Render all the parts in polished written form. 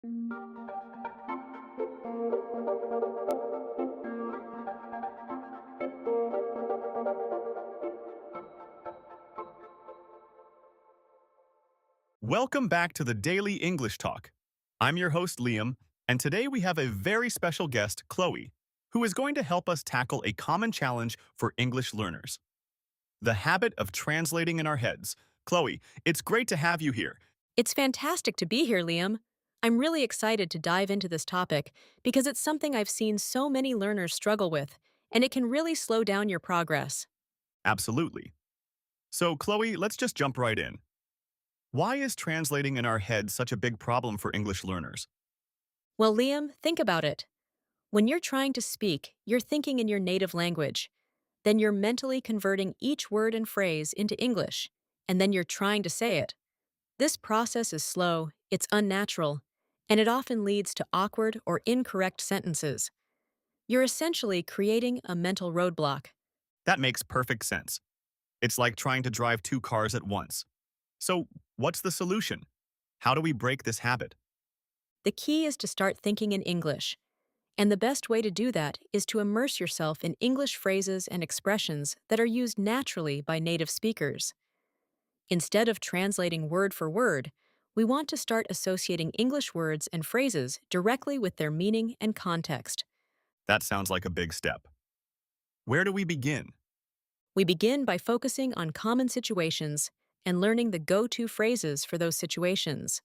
Welcome back to the Daily English Talk. I'm your host, Liam, and today we have a very special guest, Chloe, who is going to help us tackle a common challenge for English learners: the habit of translating in our heads. Chloe, it's great to have you here. It's fantastic to be here, Liam. I'm really excited to dive into this topic because it's something I've seen so many learners struggle with, and it can really slow down your progress. Absolutely. So, Chloe, let's just jump right in. Why is translating in our heads such a big problem for English learners? Well, Liam, think about it. When you're trying to speak, you're thinking in your native language. Then you're mentally converting each word and phrase into English, and then you're trying to say it. This process is slow, it's unnatural, and it often leads to awkward or incorrect sentences. You're essentially creating a mental roadblock. That makes perfect sense. It's like trying to drive two cars at once. So, what's the solution? How do we break this habit? The key is to start thinking in English, and the best way to do that is to immerse yourself in English phrases and expressions that are used naturally by native speakers. Instead of translating word for word, we want to start associating English words and phrases directly with their meaning and context. That sounds like a big step. Where do we begin? We begin by focusing on common situations and learning the go-to phrases for those situations.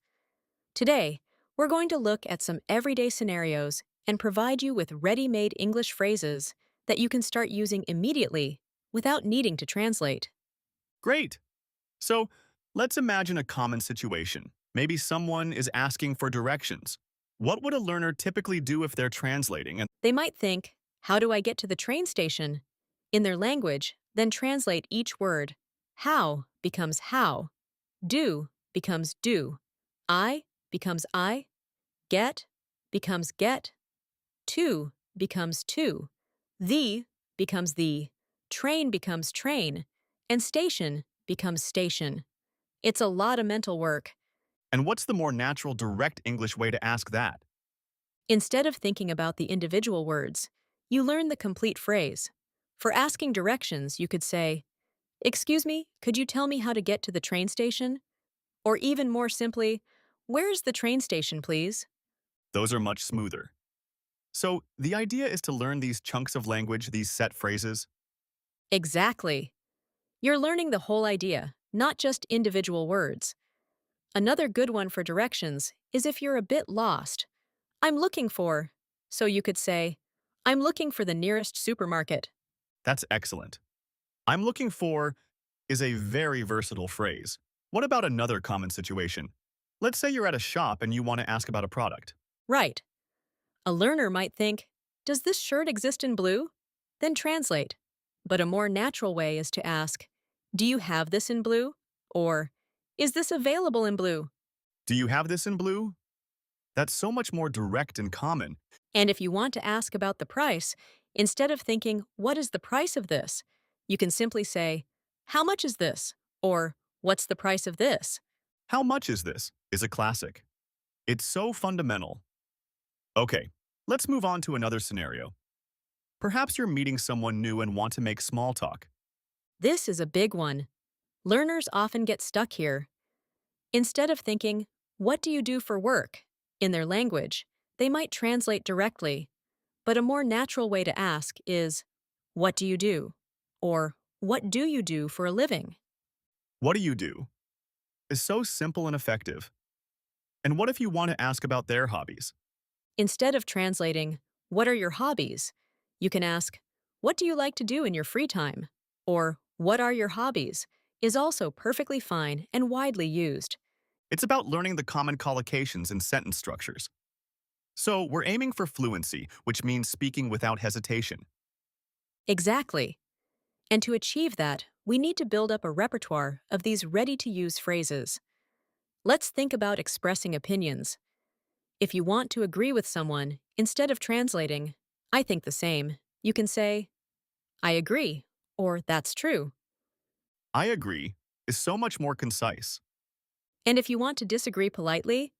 Today, we're going to look at some everyday scenarios and provide you with ready-made English phrases that you can start using immediately without needing to translate. Great! So, let's imagine a common situation. Maybe someone is asking for directions. What would a learner typically do if they're translating? And They might think, how do I get to the train station? In their language, then translate each word. How becomes how. Do becomes do. I becomes I. Get becomes get. To becomes to. The becomes the. Train becomes train. And station becomes station. It's a lot of mental work. what's the more natural, direct English way to ask that? Instead of thinking about the individual words, you learn the complete phrase. For asking directions, you could say, "Excuse me, could you tell me how to get to the train station?" Or even more simply, "Where's the train station, please?" Those are much smoother. So, the idea is to learn these chunks of language, these set phrases. Exactly. You're learning the whole idea, not just individual words. Another good one for directions is if you're a bit lost. I'm looking for, so you could say, I'm looking for the nearest supermarket. That's excellent. I'm looking for is a very versatile phrase. What about another common situation? Let's say you're at a shop and you want to ask about a product. Right. A learner might think, does this shirt exist in blue? Then translate. But a more natural way is to ask, do you have this in blue? Or, is this available in blue? Do you have this in blue? That's so much more direct and common. And if you want to ask about the price, instead of thinking, what is the price of this? You can simply say, how much is this? Or, what's the price of this? How much is this? Is a classic. It's so fundamental. Okay, let's move on to another scenario. Perhaps you're meeting someone new and want to make small talk. This is a big one. Learners often get stuck here. Instead of thinking, what do you do for work? In their language, they might translate directly. But a more natural way to ask is, what do you do? Or, what do you do for a living? What do you do? Is so simple and effective. And what if you want to ask about their hobbies? Instead of translating, what are your hobbies? You can ask, what do you like to do in your free time? Or, what are your hobbies? Is also perfectly fine and widely used. It's about learning the common collocations and sentence structures. So, we're aiming for fluency, which means speaking without hesitation. Exactly. And to achieve that, we need to build up a repertoire of these ready-to-use phrases. Let's think about expressing opinions. If you want to agree with someone, instead of translating, I think the same, you can say, I agree, or that's true. I agree is so much more concise. And if you want to disagree politely,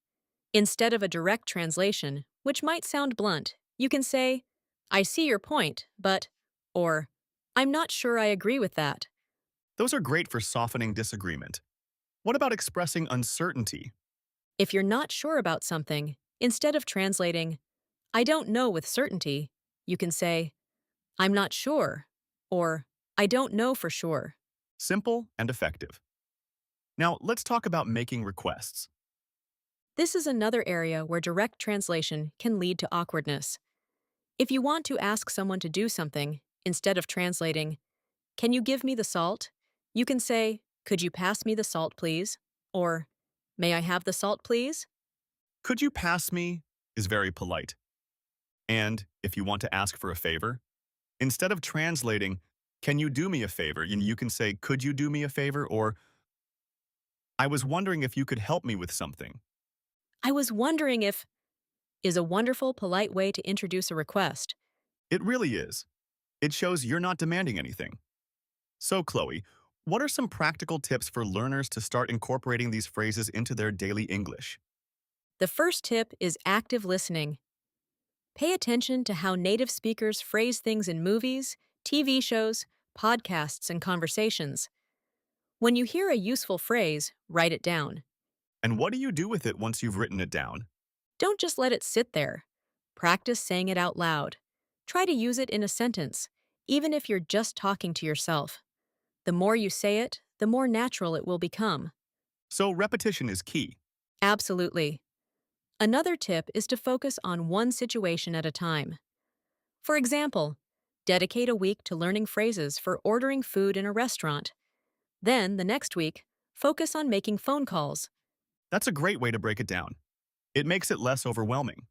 Instead of a direct translation, which might sound blunt, you can say, I see your point, but, or, I'm not sure I agree with that. Those are great for softening disagreement. What about expressing uncertainty? If you're not sure about something, instead of translating, I don't know with certainty, you can say, I'm not sure, or I don't know for sure. Simple and effective. Now, let's talk about making requests. This is another area where direct translation can lead to awkwardness. If you want to ask someone to do something, instead of translating, can you give me the salt? You can say, could you pass me the salt, please? Or, may I have the salt, please? Could you pass me is very polite. And if you want to ask for a favor, instead of translating, can you do me a favor? You can say, could you do me a favor? Or, I was wondering if you could help me with something. I was wondering if is a wonderful, polite way to introduce a request. It really is. It shows you're not demanding anything. So, Chloe, what are some practical tips for learners to start incorporating these phrases into their daily English? The first tip is active listening. Pay attention to how native speakers phrase things in movies, TV shows, podcasts, and conversations. When you hear a useful phrase, write it down. And what do you do with it once you've written it down? Don't just let it sit there. Practice saying it out loud. Try to use it in a sentence, even if you're just talking to yourself. The more you say it, the more natural it will become. So, repetition is key. Absolutely. Another tip is to focus on one situation at a time. For example, dedicate a week to learning phrases for ordering food in a restaurant. Then, the next week, focus on making phone calls. That's a great way to break it down. It makes it less overwhelming.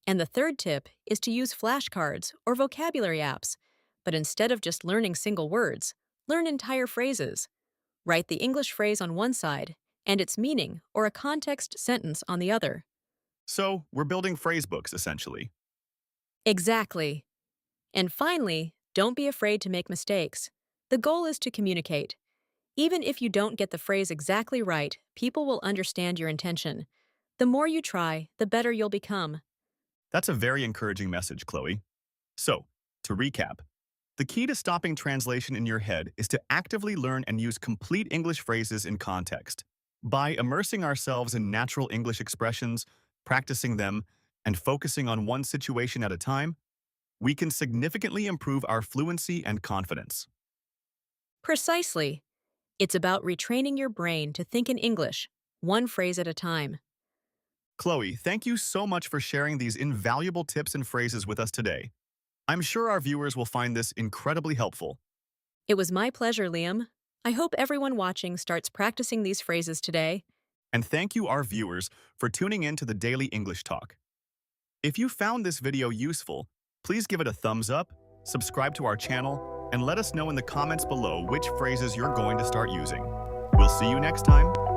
And the third tip is to use flashcards or vocabulary apps, but instead of just learning single words, learn entire phrases. Write the English phrase on one side and its meaning or a context sentence on the other. So, we're building phrase books, essentially. Exactly. And finally, don't be afraid to make mistakes. The goal is to communicate. Even if you don't get the phrase exactly right, people will understand your intention. The more you try, the better you'll become. That's a very encouraging message, Chloe. So, to recap, the key to stopping translation in your head is to actively learn and use complete English phrases in context. By immersing ourselves in natural English expressions, practicing them, and focusing on one situation at a time, we can significantly improve our fluency and confidence. Precisely. It's about retraining your brain to think in English, one phrase at a time. Chloe, thank you so much for sharing these invaluable tips and phrases with us today. I'm sure our viewers will find this incredibly helpful. It was my pleasure, Liam. I hope everyone watching starts practicing these phrases today. And thank you, our viewers, for tuning in to the Daily English Talk. If you found this video useful, please give it a thumbs up, subscribe to our channel, and let us know in the comments below which phrases you're going to start using. We'll see you next time.